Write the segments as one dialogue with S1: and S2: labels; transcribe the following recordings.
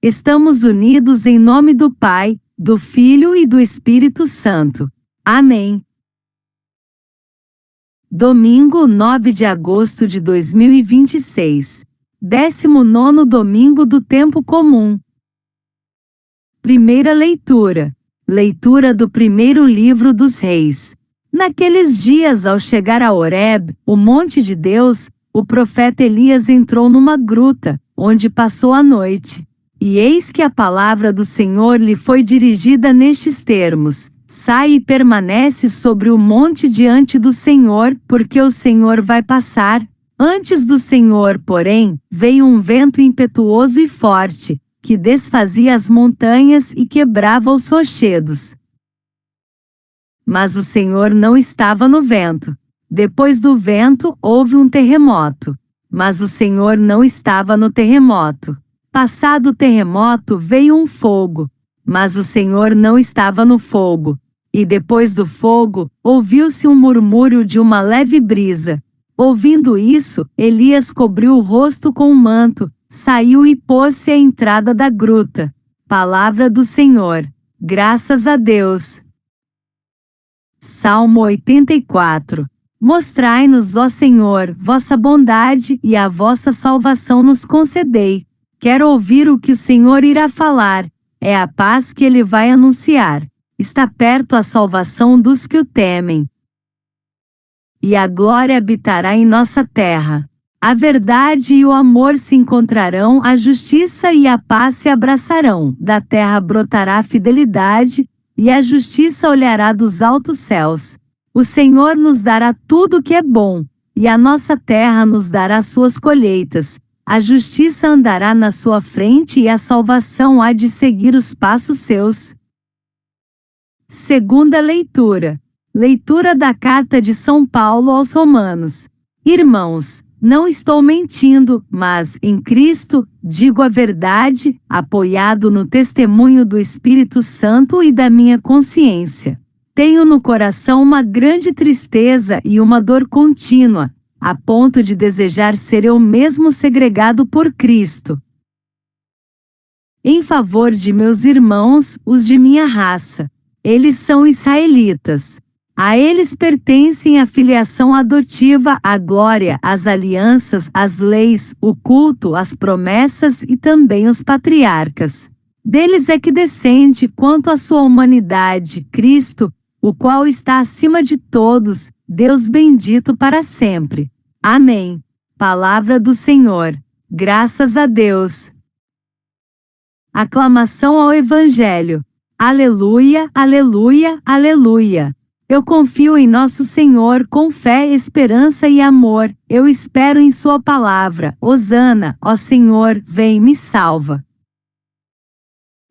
S1: Estamos unidos em nome do Pai, do Filho e do Espírito Santo. Amém. Domingo 9 de agosto de 2026. 19º domingo do tempo comum. Primeira leitura. Leitura do primeiro livro dos Reis. Naqueles dias, ao chegar a Horebe, o monte de Deus, o profeta Elias entrou numa gruta, onde passou a noite. E eis que a palavra do Senhor lhe foi dirigida nestes termos: sai e permanece sobre o monte diante do Senhor, porque o Senhor vai passar. Antes do Senhor, porém, veio um vento impetuoso e forte, que desfazia as montanhas e quebrava os rochedos. Mas o Senhor não estava no vento. Depois do vento, houve um terremoto. Mas o Senhor não estava no terremoto. Passado o terremoto, veio um fogo. Mas o Senhor não estava no fogo. E depois do fogo, ouviu-se um murmúrio de uma leve brisa. Ouvindo isso, Elias cobriu o rosto com um manto, saiu e pôs-se à entrada da gruta. Palavra do Senhor. Graças a Deus. Salmo 84. Mostrai-nos, ó Senhor, vossa bondade, e a vossa salvação nos concedei. Quero ouvir o que o Senhor irá falar. É a paz que ele vai anunciar. Está perto a salvação dos que o temem. E a glória habitará em nossa terra. A verdade e o amor se encontrarão, a justiça e a paz se abraçarão. Da terra brotará a fidelidade, e a justiça olhará dos altos céus. O Senhor nos dará tudo o que é bom, e a nossa terra nos dará suas colheitas. A justiça andará na sua frente e a salvação há de seguir os passos seus. Segunda leitura. Leitura da carta de São Paulo aos Romanos. Irmãos, não estou mentindo, mas, em Cristo, digo a verdade, apoiado no testemunho do Espírito Santo e da minha consciência. Tenho no coração uma grande tristeza e uma dor contínua, a ponto de desejar ser eu mesmo segregado por Cristo. Em favor de meus irmãos, os de minha raça. Eles são israelitas. A eles pertencem a filiação adotiva, a glória, as alianças, as leis, o culto, as promessas e também os patriarcas. Deles é que descende, quanto à sua humanidade, Cristo, o qual está acima de todos, Deus bendito para sempre. Amém. Palavra do Senhor. Graças a Deus. Aclamação ao Evangelho. Aleluia, aleluia, aleluia. Eu confio em nosso Senhor com fé, esperança e amor. Eu espero em sua palavra. Hosana, ó Senhor, vem me salva.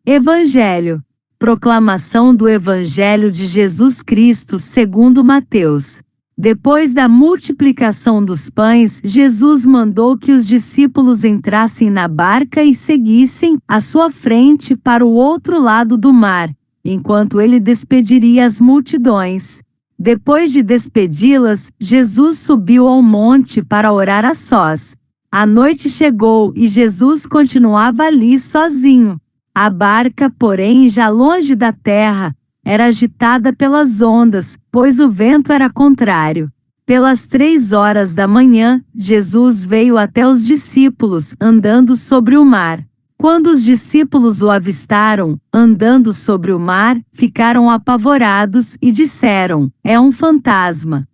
S1: Evangelho. Proclamação do Evangelho de Jesus Cristo segundo Mateus. Depois da multiplicação dos pães, Jesus mandou que os discípulos entrassem na barca e seguissem à sua frente para o outro lado do mar, enquanto ele despediria as multidões. Depois de despedi-las, Jesus subiu ao monte para orar a sós. A noite chegou e Jesus continuava ali sozinho. A barca, porém, já longe da terra, era agitada pelas ondas, pois o vento era contrário. Pelas 3 horas da manhã, Jesus veio até os discípulos, andando sobre o mar. Quando os discípulos o avistaram, andando sobre o mar, ficaram apavorados e disseram: é um fantasma.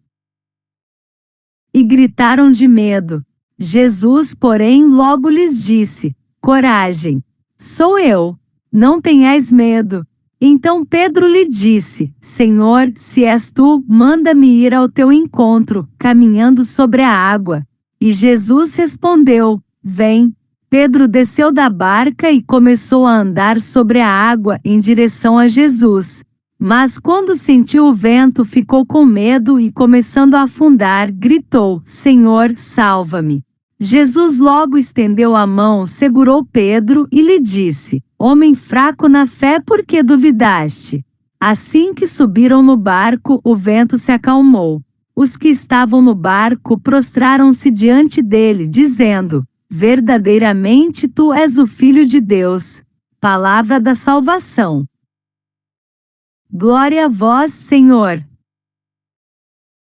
S1: E gritaram de medo. Jesus, porém, logo lhes disse: coragem, sou eu, não tenhais medo. Então Pedro lhe disse: Senhor, se és tu, manda-me ir ao teu encontro, caminhando sobre a água. E Jesus respondeu: vem. Pedro desceu da barca e começou a andar sobre a água em direção a Jesus. Mas quando sentiu o vento, ficou com medo e, começando a afundar, gritou: Senhor, salva-me. Jesus logo estendeu a mão, segurou Pedro e lhe disse: Homem fraco na fé, por que duvidaste? Assim que subiram no barco, o vento se acalmou. Os que estavam no barco prostraram-se diante dele, dizendo: Verdadeiramente tu és o Filho de Deus. Palavra da salvação. Glória a vós, Senhor.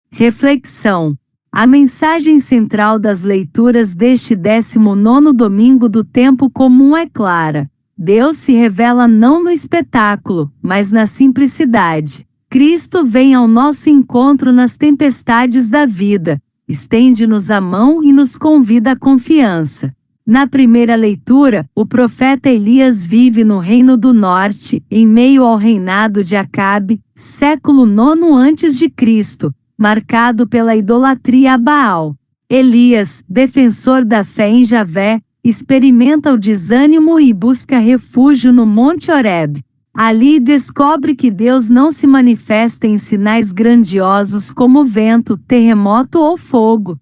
S1: Reflexão. A mensagem central das leituras deste 19º domingo do tempo comum é clara. Deus se revela não no espetáculo, mas na simplicidade. Cristo vem ao nosso encontro nas tempestades da vida, estende-nos a mão e nos convida à confiança. Na primeira leitura, o profeta Elias vive no Reino do Norte, em meio ao reinado de Acabe, século IX a.C., marcado pela idolatria a Baal. Elias, defensor da fé em Javé, experimenta o desânimo e busca refúgio no Monte Horebe. Ali descobre que Deus não se manifesta em sinais grandiosos como vento, terremoto ou fogo,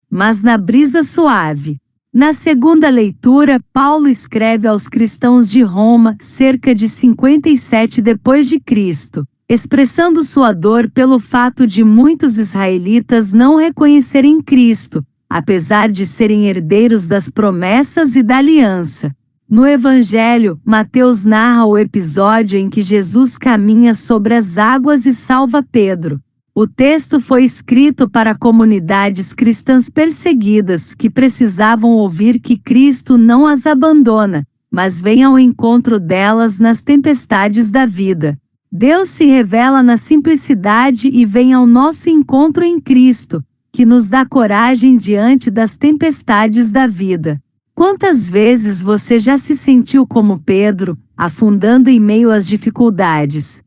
S1: mas na brisa suave. Na segunda leitura, Paulo escreve aos cristãos de Roma, cerca de 57 d.C., expressando sua dor pelo fato de muitos israelitas não reconhecerem Cristo, apesar de serem herdeiros das promessas e da aliança. No Evangelho, Mateus narra o episódio em que Jesus caminha sobre as águas e salva Pedro. O texto foi escrito para comunidades cristãs perseguidas que precisavam ouvir que Cristo não as abandona, mas vem ao encontro delas nas tempestades da vida. Deus se revela na simplicidade e vem ao nosso encontro em Cristo, que nos dá coragem diante das tempestades da vida. Quantas vezes você já se sentiu como Pedro, afundando em meio às dificuldades,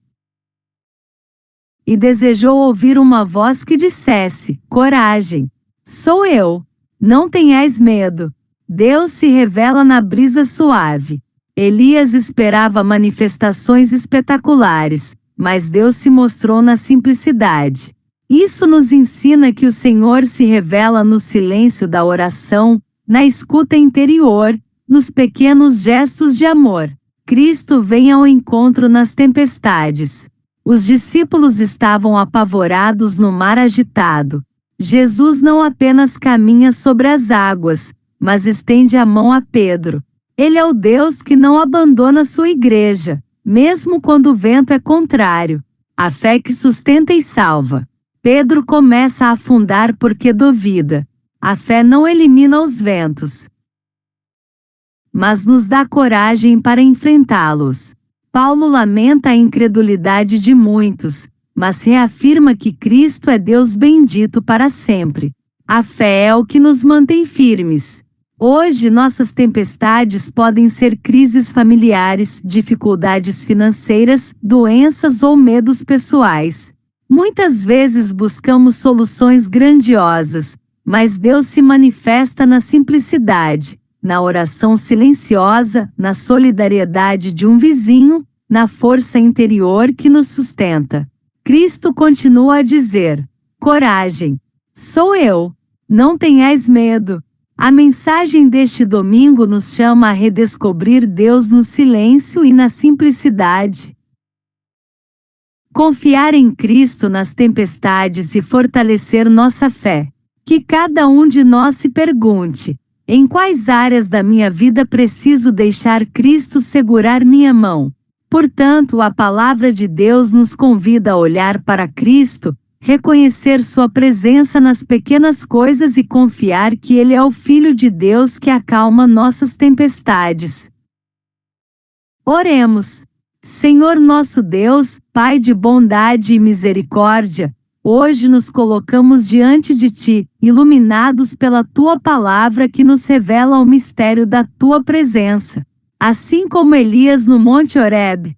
S1: e desejou ouvir uma voz que dissesse: coragem, sou eu, não tenhais medo. Deus se revela na brisa suave. Elias esperava manifestações espetaculares, mas Deus se mostrou na simplicidade. Isso nos ensina que o Senhor se revela no silêncio da oração, na escuta interior, nos pequenos gestos de amor. Cristo vem ao encontro nas tempestades. Os discípulos estavam apavorados no mar agitado. Jesus não apenas caminha sobre as águas, mas estende a mão a Pedro. Ele é o Deus que não abandona sua igreja, mesmo quando o vento é contrário. A fé que sustenta e salva. Pedro começa a afundar porque duvida. A fé não elimina os ventos, mas nos dá coragem para enfrentá-los. Paulo lamenta a incredulidade de muitos, mas reafirma que Cristo é Deus bendito para sempre. A fé é o que nos mantém firmes. Hoje nossas tempestades podem ser crises familiares, dificuldades financeiras, doenças ou medos pessoais. Muitas vezes buscamos soluções grandiosas, mas Deus se manifesta na simplicidade, na oração silenciosa, na solidariedade de um vizinho, na força interior que nos sustenta. Cristo continua a dizer: coragem, sou eu, não tenhais medo. A mensagem deste domingo nos chama a redescobrir Deus no silêncio e na simplicidade. Confiar em Cristo nas tempestades e fortalecer nossa fé. Que cada um de nós se pergunte: em quais áreas da minha vida preciso deixar Cristo segurar minha mão? Portanto, a palavra de Deus nos convida a olhar para Cristo, reconhecer sua presença nas pequenas coisas e confiar que Ele é o Filho de Deus que acalma nossas tempestades. Oremos. Senhor nosso Deus, Pai de bondade e misericórdia, hoje nos colocamos diante de Ti, iluminados pela Tua palavra que nos revela o mistério da Tua presença. Assim como Elias no Monte Horebe,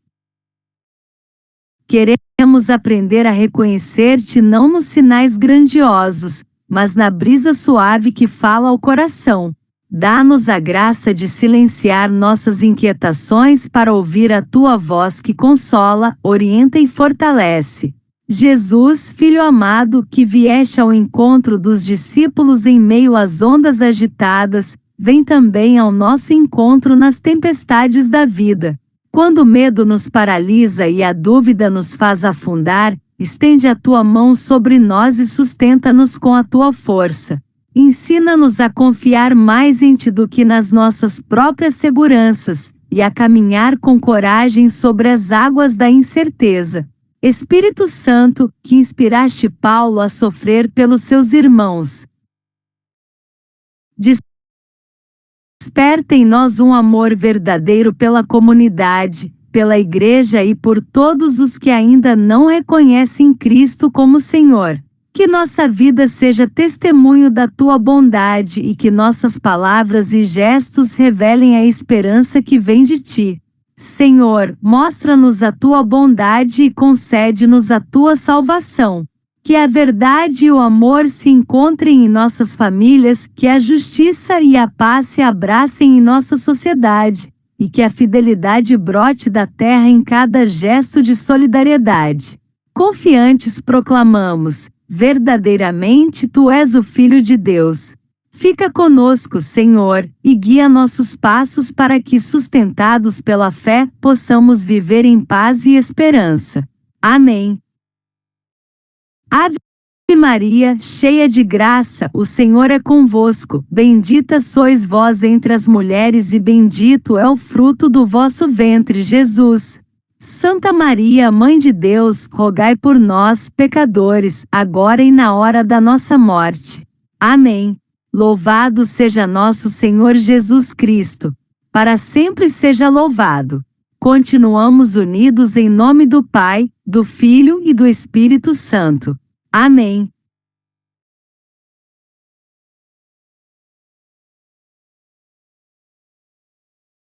S1: queremos aprender a reconhecer-Te não nos sinais grandiosos, mas na brisa suave que fala ao coração. Dá-nos a graça de silenciar nossas inquietações para ouvir a Tua voz que consola, orienta e fortalece. Jesus, Filho amado, que vieste ao encontro dos discípulos em meio às ondas agitadas, vem também ao nosso encontro nas tempestades da vida. Quando o medo nos paralisa e a dúvida nos faz afundar, estende a Tua mão sobre nós e sustenta-nos com a Tua força. Ensina-nos a confiar mais em Ti do que nas nossas próprias seguranças, e a caminhar com coragem sobre as águas da incerteza. Espírito Santo, que inspiraste Paulo a sofrer pelos seus irmãos, desperta em nós um amor verdadeiro pela comunidade, pela Igreja e por todos os que ainda não reconhecem Cristo como Senhor. Que nossa vida seja testemunho da Tua bondade e que nossas palavras e gestos revelem a esperança que vem de Ti. Senhor, mostra-nos a Tua bondade e concede-nos a Tua salvação. Que a verdade e o amor se encontrem em nossas famílias, que a justiça e a paz se abracem em nossa sociedade, e que a fidelidade brote da terra em cada gesto de solidariedade. Confiantes proclamamos: verdadeiramente Tu és o Filho de Deus. Fica conosco, Senhor, e guia nossos passos para que, sustentados pela fé, possamos viver em paz e esperança. Amém. Ave Maria, cheia de graça, o Senhor é convosco. Bendita sois vós entre as mulheres e bendito é o fruto do vosso ventre, Jesus. Santa Maria, Mãe de Deus, rogai por nós, pecadores, agora e na hora da nossa morte. Amém. Louvado seja nosso Senhor Jesus Cristo. Para sempre seja louvado. Continuamos unidos em nome do Pai, do Filho e do Espírito Santo. Amém.